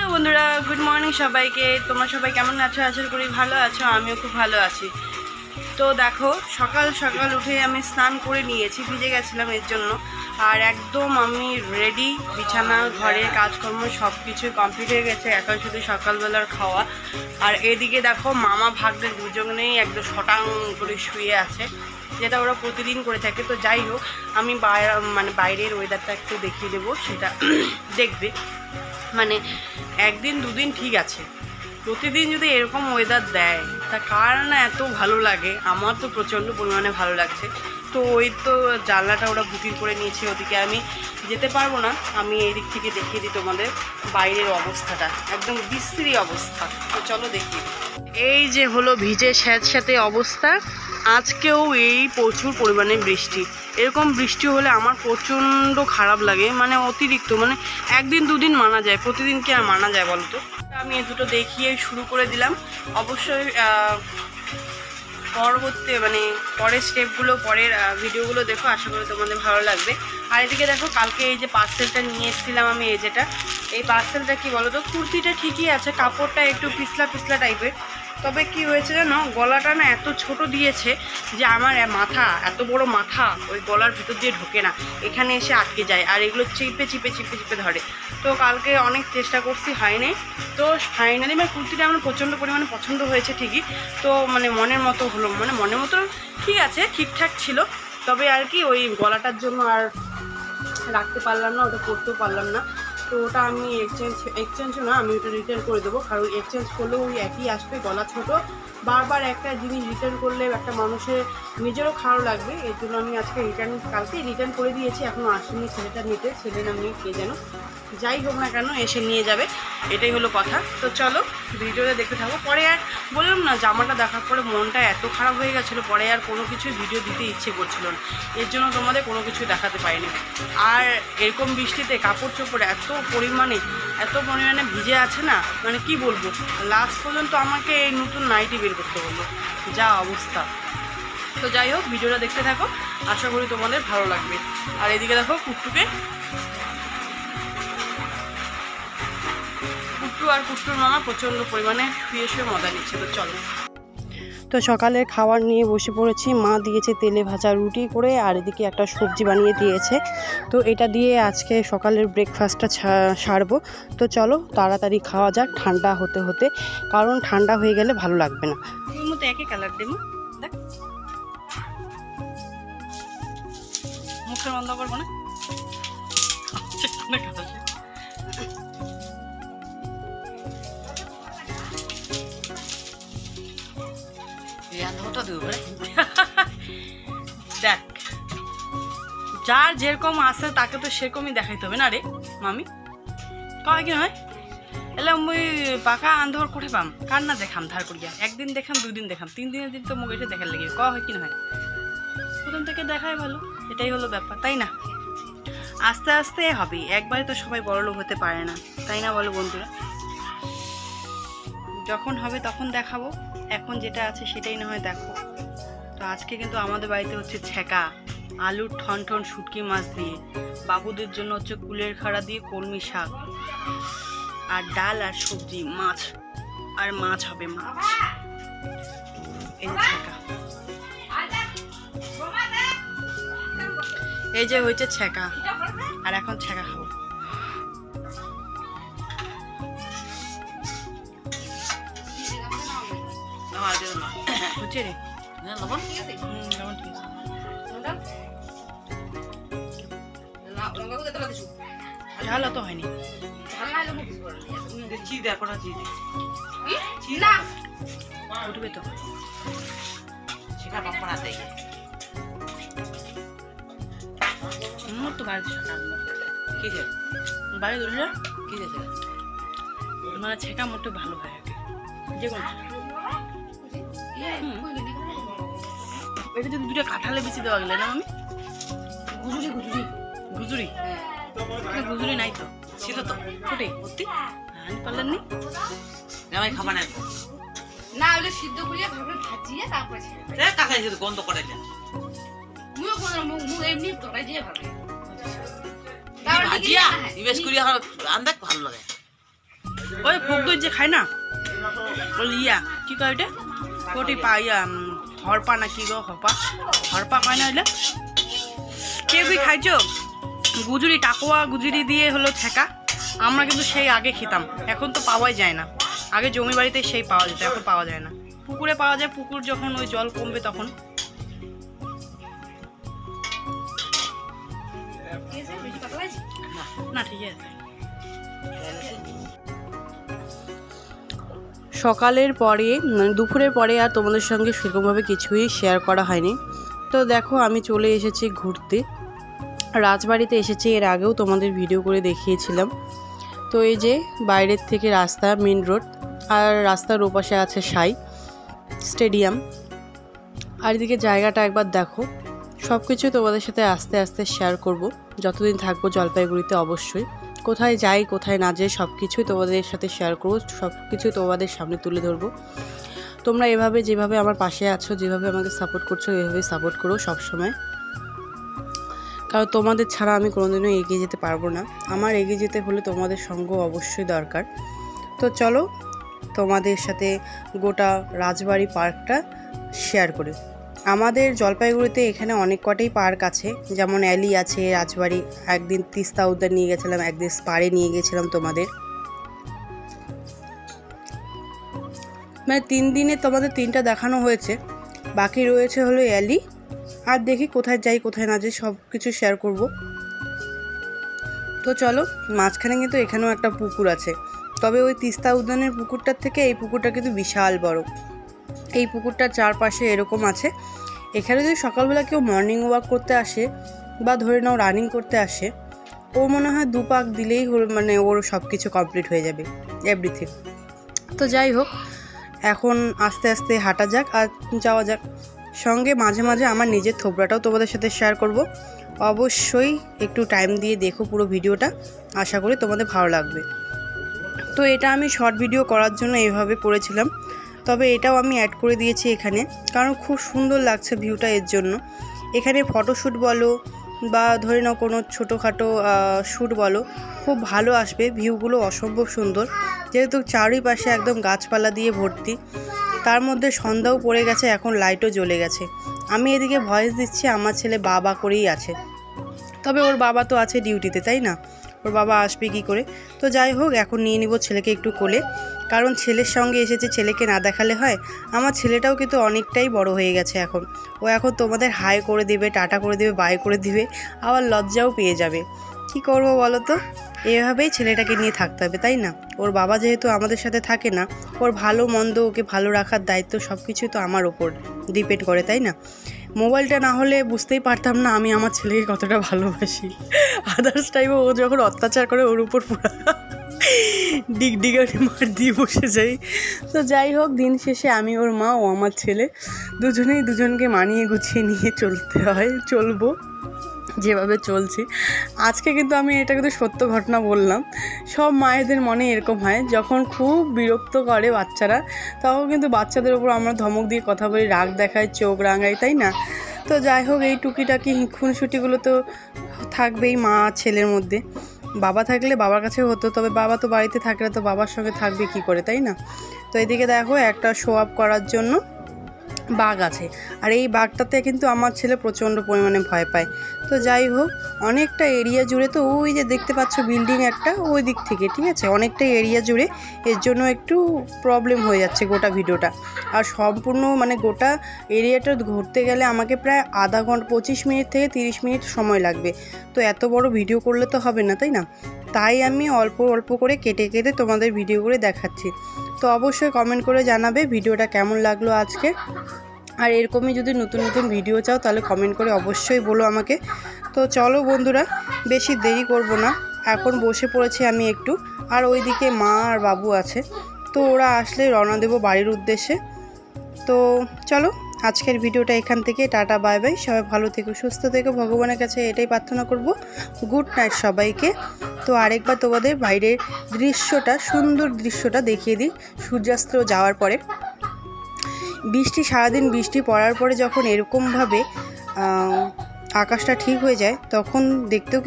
Hello বন্ধুরা, good morning সবাইকে। তোমরা সবাই কেমন আছো? আশা করি ভালো আছো। আমিও খুব ভালো আছি। তো দেখো, সকাল সকাল উঠে আমি স্নান করে নিয়েছি, ভিজে গেছিলাম এর জন্য। আর একদম আমি রেডি, বিছানা ঘরে কাজকর্ম সব কিছু কমপ্লিট হয়ে গেছে। এখন শুধু সকালবেলার খাওয়া। আর এদিকে দেখো, মামা ভাগ্নে দুজনেই একদম শটাং করে শুয়ে আছে, যেটা ওরা প্রতিদিন করে থাকে। তো যাই হোক, আমি বাইরের ওয়েদারটা একটু দেখিয়ে দেবো, সেটা দেখবে। মানে একদিন দুদিন ঠিক আছে, প্রতিদিন যদি এরকম ওয়েদার দেয় তা কার না এত ভালো লাগে। আমার তো প্রচণ্ড পরিমাণে ভালো লাগছে। তো ওই তো জানলাটা ওরা বুকিং করে নিয়েছে, ওদিকে আমি যেতে পারবো না। আমি এই দিক থেকে দেখিয়ে দিই তোমাদের বাইরের অবস্থাটা, একদম বিশ্রী অবস্থা। তো চলো দেখি। এই যে হলো ভিজে স্যাঁতস্যাঁতে অবস্থা। আজকেও এই প্রচুর পরিমাণে বৃষ্টি। এরকম বৃষ্টি হলে আমার প্রচণ্ড খারাপ লাগে, মানে অতিরিক্ত। মানে একদিন দুদিন মানা যায়, প্রতিদিন কি আর মানা যায় বলো তো? আমি এই দুটো দেখিয়ে শুরু করে দিলাম। অবশ্যই পরবর্তী পরের স্টেপগুলো, পরের ভিডিওগুলো দেখো, আশা করি তোমাদের ভালো লাগবে। আর এদিকে দেখো, কালকে এই যে পার্সেলটা নিয়ে এসেছিলাম আমি, এই পার্সেলটা কি বলো তো, কুর্তিটা ঠিকই আছে, কাপড়টা একটু পিছলা পিছলা টাইপের। তবে কি হয়েছে জানো, গলাটা না এত ছোট দিয়েছে যে আমার মাথা, এত বড় মাথা ওই গলার ভিতর দিয়ে ঢোকে না, এখানে এসে আটকে যায়। আর এগুলো চিপে চিপে চিপে চিপে ধরে। তো কালকে অনেক চেষ্টা করছি, হয়নি। তো ফাইনালি কুর্তিটা আমার প্রচণ্ড পরিমাণে পছন্দ হয়েছে ঠিকই। তো মনের মতো হলো, মনের মতো ঠিক আছে, ঠিকঠাক ছিল। তবে আর কি ওই গলাটার জন্য আর রাখতে পারলাম না, ওটা পরতেও পারলাম না। তো ওটা আমি এক্সচেঞ্জও না, আমি ওটা রিটার্ন করে দেবো। কারণ এক্সচেঞ্জ করলেও ওই একই আসবে, গলা ছোট। বারবার একটা জিনিস রিটার্ন করলে একটা মানুষের নিজেরও খারাপ লাগবে। এর জন্য আমি আজকে কালকে রিটার্ন করে দিয়েছি। এখনও আসেনি ছেলেটা নিতে, ছেলে না মেয়ে কে যেন, যাই হোক না কেন এসে নিয়ে যাবে, এটাই হলো কথা। তো চলো ভিডিওটা দেখতে থাকো। পরে আর বললাম না, জামাটা দেখার পরে মনটা এত খারাপ হয়ে গেছিলো, পরে আর কোনো কিছু ভিডিও দিতে ইচ্ছে করছিল না। এর জন্য তোমাদের কোনো কিছু দেখাতে পারিনি। আর এরকম বৃষ্টিতে কাপড় চোপড় এত পরিমাণে ভিজে আছে না, কি বলবো। লাস্ট পর্যন্ত আমাকে এই নতুন নাইটি বের করতে বললো, যা অবস্থা। তো যাই হোক, ভিডিওটা দেখতে থাকো, আশা করি তোমাদের ভালো লাগবে। আর এদিকে দেখো, কুট্টু আর কুট্টুর মামা প্রচণ্ড পরিমাণে শুয়ে শুয়ে মজা নিচ্ছে। তো চলো। তো সকালের খাবার নিয়ে বসে পড়েছি। মা দিয়েছে তেলে ভাজা রুটি করে, আর এদিকে একটা সবজি বানিয়ে দিয়েছে। তো এটা দিয়ে আজকে সকালের ব্রেকফাস্টটা সারবো। তো চলো তাড়াতাড়ি খাওয়া যাক, ঠান্ডা হতে হতে, কারণ ঠান্ডা হয়ে গেলে ভালো লাগবে না। এর মতো একই কালার দেবো, দেখ মুখটা বন্ধ করবো না। দেখ, যার যেরকম আছে তাকে তো সেরকমই দেখাইতে হবে না রে মামি, কয় কি হয়। এলে মুই পাকা আন্ধর করে পাম, কার না দেখাম ধার করিয়া। একদিন দেখাম, 2 দিন দেখাম, 3 দিনের দিন তো মুখ এসে দেখার লেগে কয় হয় কি না হয়। প্রথম থেকে দেখাই ভালো, এটাই হলো ব্যাপার, তাই না? আস্তে আস্তে হবে, একবারে তো সবাই বড়লোক হতে পারে না, তাই না বলো বন্ধুরা? যখন হবে তখন দেখাবো, এখন যেটা আছে সেটাই না হয় দেখো। তো আজকে কিন্তু আমাদের বাড়িতে হচ্ছে ছেঁকা আলুর ঠন শুটকি মাছ দিয়ে, বাবুদের জন্য হচ্ছে কুলের খাড়া দিয়ে কলমি শাক, আর ডাল আর সবজি, মাছ আর মাছ হবে, মাছ। এই যে ছেঁকা, এই যে হয়েছে ছেঁকা, আর এখন ছেঁকা খাবো। হচ্ছে রে লবণ, ঠিক আছে, লবণ ঠিক আছে। ঝাল অত হয়নি, উঠবে তো। তো বাড়ি ধরে কি মানে ছেঁকা মোটে ভালো হয় যে কোনো। এটা যদি 2টা কাঁঠালে বেশি দেওয়া গেলে না আমি গুজুরি গুজুরি নাই তো, ছিল তো কোটে ভর্তি, আনি পারলেন নি জামাই খাবা না না, ওটা সিদ্ধ করিয়া ভাবে ভাজিয়ে তারপরে রে কাকাই যদি গন্ধ করে দেন মুও কোন মুও এমনি তরাই দিয়ে ভাবে ভাজিয়া ইবেস করিয়া আন্দাজ ভালো লাগে। ওই ভোগ দই যে খায় না ওই ইয়া কি কয় ওইটা কোটি পা ইয়া হরপা না কি গো হরপা কয় না ওইটা কেউ কি খাইছো গুজুরি টাকুয়া গুজুরি দিয়ে হলো ঠেকা আমরা কিন্তু সেই আগে খেতাম এখন তো পাওয়াই যায় না আগে জমি বাড়িতে সেই পাওয়া যেত এখন পাওয়া যায় না পুকুরে পাওয়া যায় পুকুর যখন ওই জল কমবে তখন না ঠিক আছে সকালের পরে দুপুরের পরে আর তোমাদের সঙ্গে সেরকমভাবে কিছুই শেয়ার করা হয়নি তো দেখো আমি চলে এসেছি ঘুরতে রাজবাড়িতে এসেছি এর আগেও তোমাদের ভিডিও করে দেখিয়েছিলাম তো এই যে বাইরের থেকে রাস্তা মেন রোড আর রাস্তার ওপাশে আছে সাই স্টেডিয়াম আর এদিকে জায়গাটা একবার দেখো সব কিছু তোমাদের সাথে আস্তে আস্তে শেয়ার করব যতদিন থাকবো জলপাইগুড়িতে অবশ্যই কোথায় যাই কোথায় না যাই সব কিছুই তোমাদের সাথে শেয়ার করবো সব কিছু তোমাদের সামনে তুলে ধরবো তোমরা এভাবে যেভাবে আমার পাশে আছো যেভাবে আমাকে সাপোর্ট করছো এভাবে সাপোর্ট করো সবসময় কারণ তোমাদের ছাড়া আমি কোনোদিনও এগিয়ে যেতে পারবো না আমার এগিয়ে যেতে হলে তোমাদের সঙ্গ অবশ্যই দরকার তো চলো তোমাদের সাথে গোটা রাজবাড়ি পার্কটা শেয়ার করি আমাদের জলপাইগুড়িতে এখানে অনেক কটাই পার্ক আছে যেমন অ্যালি আছে রাজবাড়ি একদিন তিস্তা উদ্যান নিয়ে গেছিলাম একদিন স্পারে নিয়ে গেছিলাম তোমাদের মানে 3 দিনে তোমাদের 3টা দেখানো হয়েছে বাকি রয়েছে হলো অ্যালি আর দেখি কোথায় যাই কোথায় না যাই সব কিছু শেয়ার করব তো চলো মাঝখানে কিন্তু এখানেও একটা পুকুর আছে তবে ওই তিস্তা উদ্যানের পুকুরটার থেকে এই পুকুরটা কিন্তু বিশাল বড় এই পুকুরটার চারপাশে এরকম আছে এখানে যদি সকালবেলা কেউ মর্নিং ওয়াক করতে আসে বা ধরে নাও রানিং করতে আসে ও মনে হয় 2 পাক দিলেই মানে ওর সব কিছু কমপ্লিট হয়ে যাবে এভরিথিং তো যাই হোক এখন আস্তে আস্তে হাঁটা যাক আর যাওয়া যাক সঙ্গে মাঝে মাঝে আমার নিজের থোবড়াটাও তোমাদের সাথে শেয়ার করব অবশ্যই একটু টাইম দিয়ে দেখো পুরো ভিডিওটা আশা করি তোমাদের ভালো লাগবে তো এটা আমি শর্ট ভিডিও করার জন্য এইভাবে করেছিলাম তবে এটাও আমি অ্যাড করে দিয়েছি এখানে কারণ খুব সুন্দর লাগছে ভিউটা এর জন্য এখানে ফটোশ্যুট বলো বা ধরে নাও কোনো ছোটোখাটো শ্যুট বলো খুব ভালো আসবে ভিউগুলো অসম্ভব সুন্দর যেহেতু চারিপাশে একদম গাছপালা দিয়ে ভর্তি তার মধ্যে সন্ধ্যাও পড়ে গেছে এখন লাইটও জ্বলে গেছে আমি এদিকে ভয়েস দিচ্ছি আমার ছেলে বাবা করেই আছে তবে ওর বাবা তো আছে ডিউটিতে তাই না ওর বাবা আসবে কী করে তো যাই হোক এখন নিয়ে নিব ছেলেকে একটু কোলে কারণ ছেলের সঙ্গে এসেছে ছেলেকে না দেখালে হয় আমার ছেলেটাও কিন্তু অনেকটাই বড় হয়ে গেছে এখন ও এখন তোমাদের হাই করে দিবে টাটা করে দিবে বাই করে দিবে আবার লজ্জাও পেয়ে যাবে কি করব বলো তো এভাবেই ছেলেটাকে নিয়ে থাকতে হবে তাই না ওর বাবা যেহেতু আমাদের সাথে থাকে না ওর ভালো মন্দ ওকে ভালো রাখার দায়িত্ব সব কিছুই তো আমার ওপর ডিপেন্ড করে তাই না মোবাইলটা না হলে বুঝতেই পারতাম না আমি আমার ছেলেকে কতটা ভালোবাসি আদার্স টাইমে ও যখন অত্যাচার করে ওর উপর পুরো ডিগডিগারি মার দিয়ে বসে যাই তো যাই হোক দিন শেষে আমি ওর মা ও আমার ছেলে দুজনেই দুজনকে মানিয়ে গুছিয়ে নিয়ে চলবো যেভাবে চলছি আজকে কিন্তু আমি এটা কিন্তু সত্য ঘটনা বললাম সব মায়েদের মনে এরকম হয় যখন খুব বিরক্ত করে বাচ্চারা তখন কিন্তু বাচ্চাদের ওপর আমরা ধমক দিয়ে কথা বলি রাগ দেখাই চোখ রাঙাই তাই না তো যাই হোক এই টুকিটাকি খুনসুটিগুলো তো থাকবেই মা ছেলের মধ্যে বাবা থাকলে বাবার কাছে হতো তবে বাবা তো বাড়িতে থাকলে তো বাবার সঙ্গে থাকবে কি করে তাই না তো এদিকে দেখো একটা শো আপ করার জন্য বাঘ আছে আর এই বাঘটাতে কিন্তু আমার ছেলে প্রচণ্ড পরিমাণে ভয় পায় তো যাই হোক অনেকটা এরিয়া জুড়ে তো ওই যে দেখতে পাচ্ছ বিল্ডিং একটা ওই দিক থেকে ঠিক আছে অনেকটা এরিয়া জুড়ে এর জন্য একটু প্রবলেম হয়ে যাচ্ছে গোটা ভিডিওটা আর সম্পূর্ণ মানে গোটা এরিয়াটা ঘুরতে গেলে আমাকে প্রায় আধা ঘন্টা 25 মিনিট থেকে 30 মিনিট সময় লাগবে তো এত বড় ভিডিও করলে তো হবে না তাই না তাই আমি অল্প অল্প করে কেটে কেটে তোমাদের ভিডিও করে দেখাচ্ছি তো অবশ্যই কমেন্ট করে জানাবে ভিডিওটা কেমন লাগলো আজকে আর এরকমই যদি নতুন নতুন ভিডিও চাও তাহলে কমেন্ট করে অবশ্যই বলো আমাকে তো চলো বন্ধুরা বেশি দেরি করব না এখন বসে পড়েছি আমি একটু আর ওইদিকে মা আর বাবু আছে তো ওরা আসলে রওনা দেব বাড়ির উদ্দেশ্যে তো চলো আজকের ভিডিওটা এখান থেকে টাটা বাই বাই সবাই ভালো থেকো সুস্থ থেকো ভগবানের কাছে এটাই প্রার্থনা করব গুড নাইট সবাইকে তো আরেকবার তোমাদের বাইরের দৃশ্যটা সুন্দর দৃশ্যটা দেখিয়ে দিই সূর্যাস্ত যাওয়ার পরে বৃষ্টি সারাদিন বৃষ্টি পড়ার পরে যখন এরকমভাবে আকাশটা ঠিক হয়ে যায় তখন দেখতেও